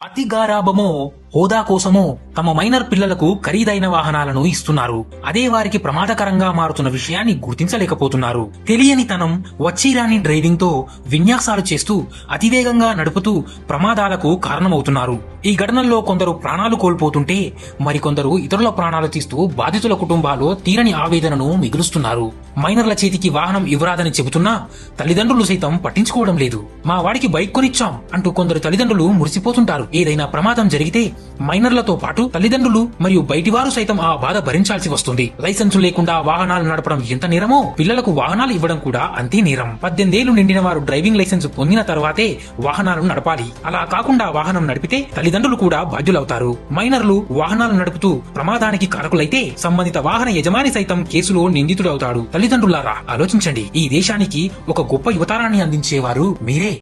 అతి గారాబమో హోదా కోసమో తమ మైనర్ పిల్లలకు ఖరీదైన వాహనాలను ఇస్తున్నారు. అదే వారికి ప్రమాదకరంగా మారుతున్న విషయాన్ని గుర్తించలేకపోతున్నారు. తెలియనితనం, వచ్చిరాని డ్రైవింగ్ తో విన్యాసాలు చేస్తూ అతివేగంగా నడుపుతూ ప్రమాదాలకు కారణమవుతున్నారు. ఈ ఘటనల్లో కొందరు ప్రాణాలు కోల్పోతుంటే మరికొందరు ఇతరుల ప్రాణాలు తీస్తూ బాధితుల కుటుంబాలు తీరని ఆవేదనను మిగులుస్తున్నారు. మైనర్ల చేతికి వాహనం ఇవ్వరాదని చెబుతున్నా తల్లిదండ్రులు సైతం పట్టించుకోవడం లేదు. మా వాడికి బైక్ కొనిచ్చాం అంటూ కొందరు తల్లిదండ్రులు మురిసిపోతుంటారు. ఏదైనా ప్రమాదం జరిగితే మైనర్లతో పాటు తల్లిదండ్రులు మరియు బయటివారు సైతం ఆ బాధ భరించాల్సి వస్తుంది. లైసెన్సు లేకుండా వాహనాలు నడపడం ఎంత నేరమో పిల్లలకు వాహనాలు ఇవ్వడం కూడా అంతే నేరం. 18 ఏళ్లు నిండిన వారు డ్రైవింగ్ లైసెన్స్ పొందిన తర్వాతే వాహనాలను నడపాలి. అలా కాకుండా వాహనం నడిపితే తల్లిదండ్రులు కూడా బాధ్యులవుతారు. మైనర్లు వాహనాలు నడుపుతూ ప్రమాదానికి కారకులైతే సంబంధిత వాహన యజమాని సైతం కేసులో నిందితుడవుతాడు. తల్లిదండ్రులారా ఆలోచించండి. ఈ దేశానికి ఒక గొప్ప యువతరాన్ని అందించేవారు మీరే.